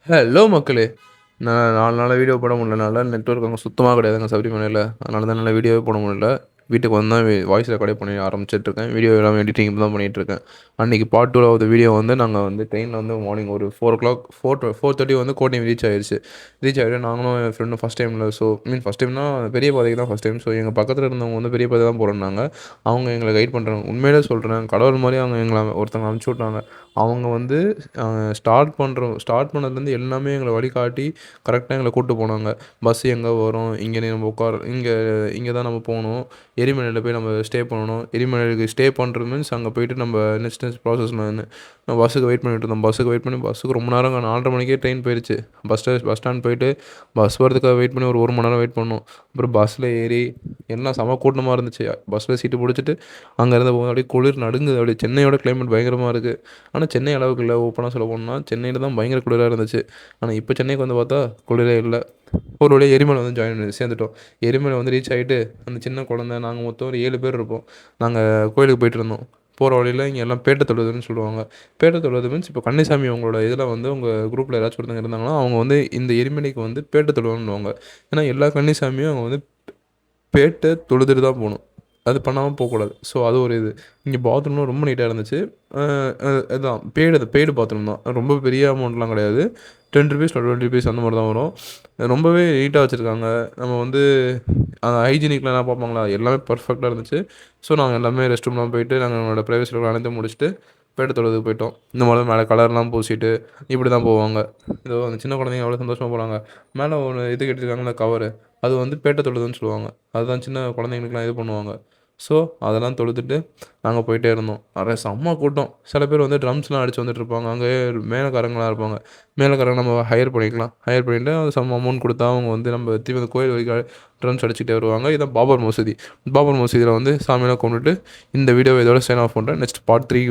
Hello மக்களே! நான் 4 நாளா வீடியோ போட முடியலனால நெட்வொர்க் அங்கே சுத்தமாக கிடையாதுங்க சபரிமலையில. அதனால தான் என்னால வீடியோவே போட முடியல. வீட்டுக்கு வந்து தான் வாய்ஸ் ரெக்கார்டே பண்ண ஆரம்பிச்சுட்ருக்கேன். வீடியோ எல்லாமே எடிட்டிங் இப்ப தான் பண்ணிகிட்ருக்கேன். அன்றைக்கி பார்ட் 2 ஆஃப் த வீடியோ வந்து நாங்கள் வந்து ட்ரெயினில் வந்து மார்னிங் ஒரு 4:30 வந்து கோட்டயம் ரீச் ஆயிடுச்சு. ரீச் ஆகிட்டு நாங்களும் என் ஃப்ரெண்டும் ஃபஸ்ட் டைமில் ஃபஸ்ட் டைம்னா பெரிய பாதைக்கு தான் ஃபஸ்ட் டைம். ஸோ எங்கள் பக்கத்தில் இருந்தவங்க வந்து பெரிய பாதை தான் போகிறோம்னாங்க. அவங்க எங்களை கைட் பண்ணுறாங்க. உண்மையிலே சொல்கிறேன், கடவுள் மாதிரி அவங்க எங்களை ஒருத்தவங்க அனுப்பிச்சி விட்டாங்க. அவங்க வந்து ஸ்டார்ட் பண்ணதுலேருந்து எல்லாமே எங்களை வழிகாட்டி கரெக்டாக எங்களை கூப்பிட்டு போனாங்க. பஸ் எங்கே வரும், இங்கே நம்ம இங்கே இங்கே தான் நம்ம போகணும், எரிமலையில் போய் நம்ம ஸ்டே பண்ணணும். எரிமலைக்கு ஸ்டே பண்ணுறது மீன்ஸ் அங்கே போயிட்டு நம்ம நெக்ஸ்ட் ப்ராசஸ் நான் பஸ்ஸுக்கு வெயிட் பண்ணிட்டு இருந்தோம். பஸ்ஸுக்கு வெயிட் பண்ணி பஸ்ஸுக்கு ரொம்ப நேரம் 4:30 மணிக்கே ட்ரெயின் போயிடுச்சு. பஸ் ஸ்டாண்ட் போயிட்டு பஸ் வரதுக்காக வெயிட் பண்ணி ஒரு மணி நேரம் வெயிட் பண்ணோம். அப்புறம் பஸ்ஸில் ஏறி எல்லாம் செம கூட்டமாக இருந்துச்சு. பஸ்ஸில் சீட்டு பிடிச்சிட்டு அங்கேருந்து போகும்போது அப்படியே குளிர் நடுங்குது. அப்படியே சென்னையோட கிளைமேட் பயங்கரமாக இருக்குது. ஆனால் சென்னை அளவுக்கு இல்லை. ஓப்பனாக சொல்ல போனோம்னா சென்னையில் தான் பயங்கர குளிராக இருந்துச்சு. ஆனால் இப்போ சென்னைக்கு வந்து பார்த்தா குளிரே இல்லை. ஒரு வழியாக எரிமலை வந்து சேர்ந்துட்டோம். எரிமலை வந்து ரீச் ஆகிட்டு அந்த சின்ன குழந்தை நாங்கள் மொத்தம் ஒரு 7 பேர் இருப்போம். நாங்கள் கோயிலுக்கு போயிட்டு இருந்தோம். போகிற வழியில் இங்கே எல்லாம் பேட்டை தொழுதுன்னு சொல்லுவாங்க. பேட்டை தொழுது மீன்ஸ் இப்போ கன்னிசாமி அவங்களோட இதில் வந்து உங்கள் குரூப்பில் ஏதாச்சும் ஒருத்தங்க இருந்தாங்கன்னா அவங்க வந்து இந்த எரிமலைக்கு வந்து பேட்டை தொழுவன்னுவாங்க. ஏன்னா எல்லா கன்னிசாமியும் அவங்க வந்து பேட்டை தொழுதுட்டு தான் போகணும். அது பண்ணாமல் போகக்கூடாது. ஸோ அது ஒரு இது. இங்கே பாத்ரூம்லாம் ரொம்ப நீட்டாக இருந்துச்சு. அதுதான் பெய்டு பாத்ரூம் தான். ரொம்ப பெரிய அமௌண்ட்லாம் கிடையாது. ₹10 ₹20 அந்த மாதிரி தான் வரும். ரொம்பவே நீட்டாக வச்சுருக்காங்க. நம்ம வந்து அந்த ஹைஜீனிக்லாம் என்ன பார்ப்பாங்களா, எல்லாமே பர்ஃபெக்டாக இருந்துச்சு. ஸோ நாங்கள் எல்லாமே ரெஸ்ட் ரூம்லாம் போயிட்டு நாங்கள் எங்களோட ப்ரைவசி அனைத்தையும் முடிச்சுட்டு பேட்டை தொழுதுக்கு போயிட்டோம். இந்த மாதிரி மேலே கலர்லாம் பூசிட்டு இப்படி தான் போவாங்க. ஏதோ அந்த சின்ன குழந்தைங்க அவ்வளோ சந்தோஷமாக போகிறாங்க. மேலே ஒன்று இது கட்டியிருக்காங்கல்ல கவரு, அது வந்து பேட்டை தொழுதுன்னு சொல்லுவாங்க. அதுதான் சின்ன குழந்தைங்களுக்குலாம் இது பண்ணுவாங்க. ஸோ அதெல்லாம் தொழுதுட்டு நாங்கள் போயிட்டே இருந்தோம். நிறைய செம்ம கூட்டம். சில பேர் வந்து ட்ரம்ஸ்லாம் அடித்து வந்துட்டுருப்பாங்க. அங்கே மேளக்காரங்களாம் இருப்பாங்க. மேளக்காரங்க நம்ம ஹையர் பண்ணிக்கலாம். ஹையர் பண்ணிவிட்டு அது சம் அமௌண்ட் கொடுத்தா அவங்க வந்து நம்ம திரும்பி அந்த கோயில் வரைக்கும் ட்ரம்ஸ் அடிச்சுக்கிட்டே வருவாங்க. இதான் பாபர் மசூதி. பாபர் மசூதியில் வந்து சாமியெல்லாம் கும்பிட்டுட்டு இந்த வீடியோவை இதோட சைன் ஆஃப் பண்ணுறேன். Next part 3